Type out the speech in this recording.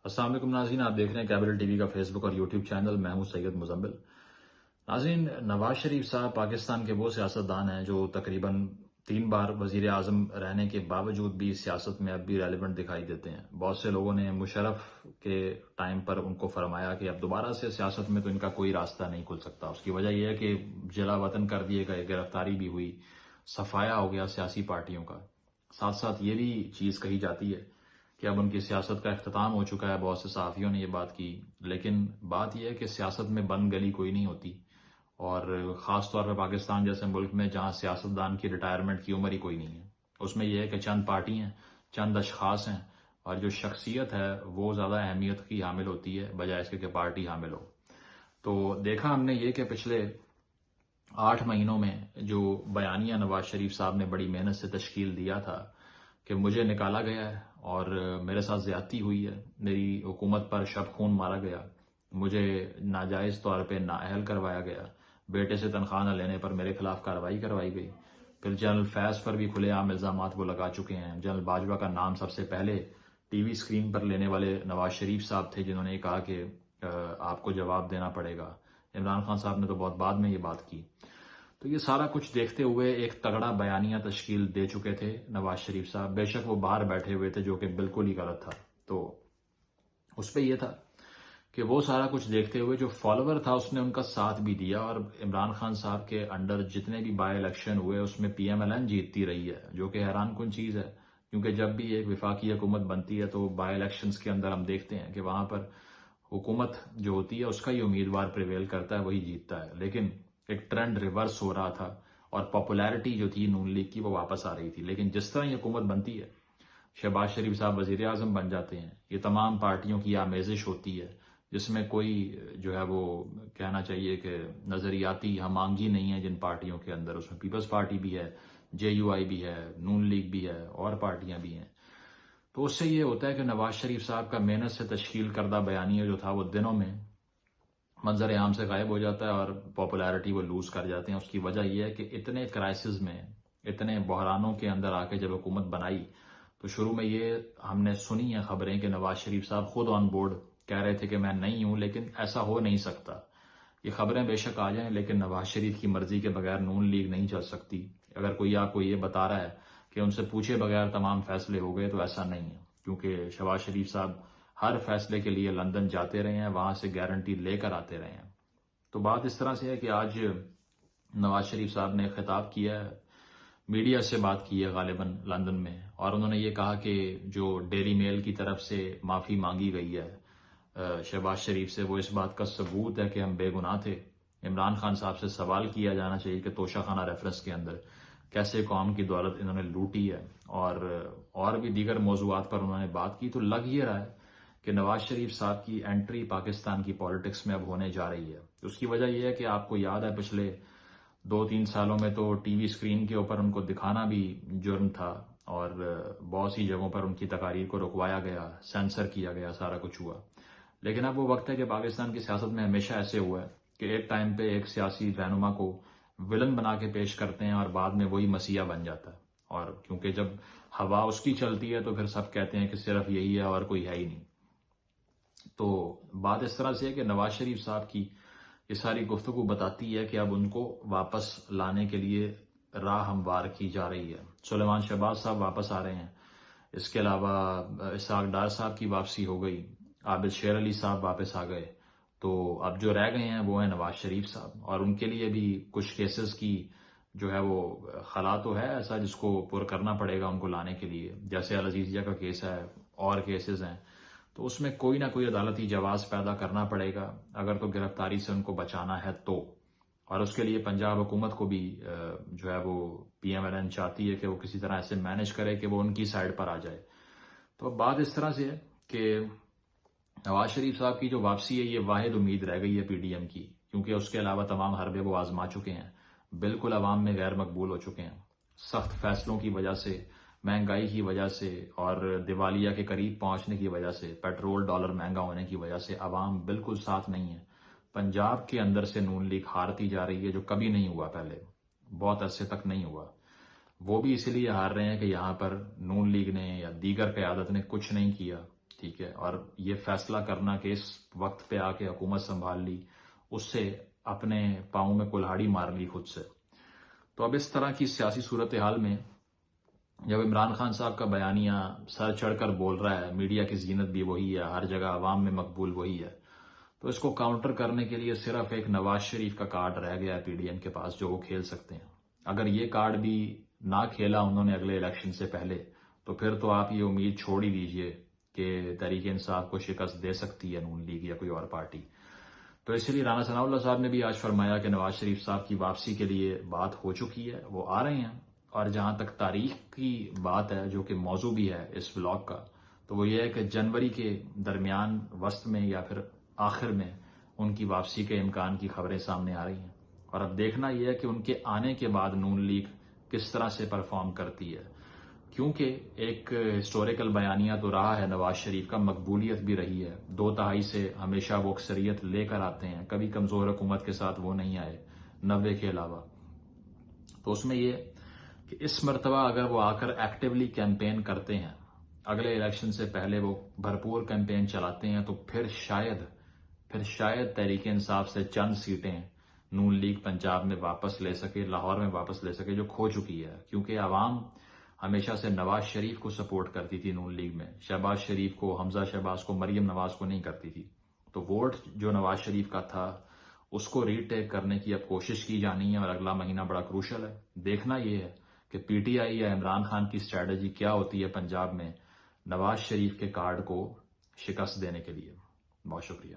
السلام علیکم ناظرین، آپ دیکھ رہے ہیں کیبل ٹی وی کا فیس بک اور یوٹیوب چینل۔ میں ہوں سید مزمل۔ ناظرین، نواز شریف صاحب پاکستان کے وہ سیاستدان ہیں جو تقریباً 3 بار وزیر اعظم رہنے کے باوجود بھی سیاست میں اب بھی ریلیونٹ دکھائی دیتے ہیں۔ بہت سے لوگوں نے مشرف کے ٹائم پر ان کو فرمایا کہ اب دوبارہ سے سیاست میں تو ان کا کوئی راستہ نہیں کھل سکتا۔ اس کی وجہ یہ ہے کہ جلا وطن کر دیے گئے، گرفتاری بھی ہوئی، صفایا ہو گیا سیاسی پارٹیوں کا۔ ساتھ ساتھ یہ بھی چیز کہی جاتی ہے کہ اب ان کی سیاست کا اختتام ہو چکا ہے۔ بہت سے صحافیوں نے یہ بات کی، لیکن بات یہ ہے کہ سیاست میں بند گلی کوئی نہیں ہوتی، اور خاص طور پہ پاکستان جیسے ملک میں جہاں سیاستدان کی ریٹائرمنٹ کی عمر ہی کوئی نہیں ہے۔ اس میں یہ ہے کہ چند پارٹی ہیں، چند اشخاص ہیں، اور جو شخصیت ہے وہ زیادہ اہمیت کی حامل ہوتی ہے بجائے اس کے کہ پارٹی حامل ہو۔ تو دیکھا ہم نے یہ کہ پچھلے 8 مہینوں میں جو بیانیہ نواز شریف صاحب نے بڑی محنت سے تشکیل دیا تھا کہ مجھے نکالا گیا ہے اور میرے ساتھ زیادتی ہوئی ہے، میری حکومت پر شب خون مارا گیا، مجھے ناجائز طور پہ نااہل کروایا گیا، بیٹے سے تنخواہ نہ لینے پر میرے خلاف کارروائی کروائی گئی، پھر جنرل فیض پر بھی کھلے عام الزامات وہ لگا چکے ہیں۔ جنرل باجوہ کا نام سب سے پہلے ٹی وی اسکرین پر لینے والے نواز شریف صاحب تھے، جنہوں نے یہ کہا کہ آپ کو جواب دینا پڑے گا۔ عمران خان صاحب نے تو بہت بعد میں یہ بات کی۔ تو یہ سارا کچھ دیکھتے ہوئے ایک تگڑا بیانیہ تشکیل دے چکے تھے نواز شریف صاحب، بے شک وہ باہر بیٹھے ہوئے تھے جو کہ بالکل ہی غلط تھا۔ تو اس پہ یہ تھا کہ وہ سارا کچھ دیکھتے ہوئے جو فالوور تھا اس نے ان کا ساتھ بھی دیا، اور عمران خان صاحب کے انڈر جتنے بھی بائی الیکشن ہوئے اس میں پی ایم ایل این جیتتی رہی ہے، جو کہ حیران کن چیز ہے، کیونکہ جب بھی ایک وفاقی حکومت بنتی ہے تو بائی الیکشنز کے اندر ہم دیکھتے ہیں کہ وہاں پر حکومت جو ہوتی ہے اس کا ہی امیدوار پریویل کرتا ہے، وہی جیتتا ہے۔ لیکن ایک ٹرینڈ ریورس ہو رہا تھا اور پاپولیرٹی جو تھی نون لیگ کی وہ واپس آ رہی تھی۔ لیکن جس طرح یہ حکومت بنتی ہے، شہباز شریف صاحب وزیر اعظم بن جاتے ہیں، یہ تمام پارٹیوں کی آمیزش ہوتی ہے جس میں کوئی جو ہے وہ کہنا چاہیے کہ نظریاتی ہم آہنگی نہیں ہے جن پارٹیوں کے اندر۔ اس میں پیپلز پارٹی بھی ہے، جے یو آئی بھی ہے، نون لیگ بھی ہے، اور پارٹیاں بھی ہیں۔ تو اس سے یہ ہوتا ہے کہ نواز شریف صاحب کا محنت سے تشکیل کردہ بیانیہ جو تھا وہ دنوں میں منظر عام سے غائب ہو جاتا ہے اور پاپولیرٹی وہ لوز کر جاتے ہیں۔ اس کی وجہ یہ ہے کہ اتنے کرائسس میں، اتنے بحرانوں کے اندر آ کے جب حکومت بنائی تو شروع میں یہ ہم نے سنی ہیں خبریں کہ نواز شریف صاحب خود آن بورڈ کہہ رہے تھے کہ میں نہیں ہوں، لیکن ایسا ہو نہیں سکتا۔ یہ خبریں بے شک آ جائیں لیکن نواز شریف کی مرضی کے بغیر نون لیگ نہیں چل سکتی۔ اگر کوئی آپ کو یہ بتا رہا ہے کہ ان سے پوچھے بغیر تمام فیصلے ہو گئے تو ایسا نہیں ہے، کیونکہ شہباز شریف صاحب ہر فیصلے کے لیے لندن جاتے رہے ہیں، وہاں سے گارنٹی لے کر آتے رہے ہیں۔ تو بات اس طرح سے ہے کہ آج نواز شریف صاحب نے خطاب کیا ہے، میڈیا سے بات کی ہے غالباً لندن میں، اور انہوں نے یہ کہا کہ جو ڈیری میل کی طرف سے معافی مانگی گئی ہے شہباز شریف سے، وہ اس بات کا ثبوت ہے کہ ہم بے گناہ تھے۔ عمران خان صاحب سے سوال کیا جانا چاہیے کہ توشہ خانہ ریفرنس کے اندر کیسے قوم کی دولت انہوں نے لوٹی ہے، اور بھی دیگر موضوعات پر انہوں نے بات کی۔ تو لگ یہ رہا ہے کہ نواز شریف صاحب کی انٹری پاکستان کی پالیٹکس میں اب ہونے جا رہی ہے۔ اس کی وجہ یہ ہے کہ آپ کو یاد ہے پچھلے 2-3 سالوں میں تو ٹی وی اسکرین کے اوپر ان کو دکھانا بھی جرم تھا، اور بہت سی جگہوں پر ان کی تقاریر کو رکوایا گیا، سینسر کیا گیا، سارا کچھ ہوا۔ لیکن اب وہ وقت ہے کہ پاکستان کی سیاست میں ہمیشہ ایسے ہوا ہے کہ ایک ٹائم پہ ایک سیاسی رہنما کو ولن بنا کے پیش کرتے ہیں اور بعد میں وہی مسیحا بن جاتا ہے، اور کیونکہ جب ہوا اس کی چلتی ہے تو پھر سب کہتے ہیں کہ صرف یہی ہے اور کوئی ہے ہی نہیں۔ تو بات اس طرح سے ہے کہ نواز شریف صاحب کی یہ ساری گفتگو بتاتی ہے کہ اب ان کو واپس لانے کے لیے راہ ہموار کی جا رہی ہے۔ سلیمان شہباز صاحب واپس آ رہے ہیں، اس کے علاوہ اسحاق ڈار صاحب کی واپسی ہو گئی، عابد شیر علی صاحب واپس آ گئے، تو اب جو رہ گئے ہیں وہ ہیں نواز شریف صاحب، اور ان کے لیے بھی کچھ کیسز کی جو ہے وہ خلا تو ہے ایسا جس کو پر کرنا پڑے گا ان کو لانے کے لیے، جیسے العزیزیہ کا کیس ہے اور کیسز ہیں، تو اس میں کوئی نہ کوئی عدالتی جواز پیدا کرنا پڑے گا اگر تو گرفتاری سے ان کو بچانا ہے تو، اور اس کے لیے پنجاب حکومت کو بھی جو ہے وہ پی ایم ایل این چاہتی ہے کہ وہ کسی طرح ایسے مینج کرے کہ وہ ان کی سائڈ پر آ جائے۔ تو اب بات اس طرح سے ہے کہ نواز شریف صاحب کی جو واپسی ہے یہ واحد امید رہ گئی ہے پی ڈی ایم کی، کیونکہ اس کے علاوہ تمام حربے وہ آزما چکے ہیں، بالکل عوام میں غیر مقبول ہو چکے ہیں، سخت فیصلوں کی وجہ سے، مہنگائی کی وجہ سے، اور دیوالیہ کے قریب پہنچنے کی وجہ سے، پیٹرول ڈالر مہنگا ہونے کی وجہ سے عوام بالکل ساتھ نہیں ہے۔ پنجاب کے اندر سے نون لیگ ہارتی جا رہی ہے، جو کبھی نہیں ہوا پہلے، بہت عرصے تک نہیں ہوا۔ وہ بھی اسی لیے ہار رہے ہیں کہ یہاں پر نون لیگ نے یا دیگر قیادت نے کچھ نہیں کیا، ٹھیک ہے، اور یہ فیصلہ کرنا کہ اس وقت پہ آ کے حکومت سنبھال لی، اس سے اپنے پاؤں میں کلہاڑی مار لی خود سے۔ تو اب اس طرح کی سیاسی صورتحال میں جب عمران خان صاحب کا بیانیہ سر چڑھ کر بول رہا ہے، میڈیا کی زینت بھی وہی ہے، ہر جگہ عوام میں مقبول وہی ہے، تو اس کو کاؤنٹر کرنے کے لیے صرف ایک نواز شریف کا کارڈ رہ گیا ہے پی ڈی ایم کے پاس جو وہ کھیل سکتے ہیں۔ اگر یہ کارڈ بھی نہ کھیلا انہوں نے اگلے الیکشن سے پہلے، تو پھر تو آپ یہ امید چھوڑ ہی دیجئے کہ تحریک انصاف کو شکست دے سکتی ہے نون لیگ یا کوئی اور پارٹی۔ تو اسی لیے رانا ثناء اللہ صاحب نے بھی آج فرمایا کہ نواز شریف صاحب کی واپسی کے لیے بات ہو چکی ہے، وہ آ رہے ہیں۔ اور جہاں تک تاریخ کی بات ہے جو کہ موضوع بھی ہے اس ولاگ کا، تو وہ یہ ہے کہ جنوری کے درمیان وسط میں یا پھر آخر میں ان کی واپسی کے امکان کی خبریں سامنے آ رہی ہیں۔ اور اب دیکھنا یہ ہے کہ ان کے آنے کے بعد نون لیگ کس طرح سے پرفارم کرتی ہے، کیونکہ ایک ہسٹوریکل بیانیہ تو رہا ہے نواز شریف کا، مقبولیت بھی رہی ہے، 2/3 سے ہمیشہ وہ اکثریت لے کر آتے ہیں، کبھی کمزور حکومت کے ساتھ وہ نہیں آئے 90 کے علاوہ۔ تو اس میں یہ کہ اس مرتبہ اگر وہ آ کر ایکٹیولی کیمپین کرتے ہیں، اگلے الیکشن سے پہلے وہ بھرپور کیمپین چلاتے ہیں، تو پھر شاید تحریک انصاف سے چند سیٹیں نون لیگ پنجاب میں واپس لے سکے، لاہور میں واپس لے سکے، جو کھو چکی ہے، کیونکہ عوام ہمیشہ سے نواز شریف کو سپورٹ کرتی تھی نون لیگ میں، شہباز شریف کو، حمزہ شہباز کو، مریم نواز کو نہیں کرتی تھی۔ تو ووٹ جو نواز شریف کا تھا اس کو ری ٹیک کرنے کی اب کوشش کی جانی ہے، اور اگلا مہینہ بڑا کروشل ہے۔ دیکھنا یہ ہے کہ پی ٹی آئی یا عمران خان کی اسٹریٹجی کیا ہوتی ہے پنجاب میں نواز شریف کے کارڈ کو شکست دینے کے لیے۔ بہت شکریہ۔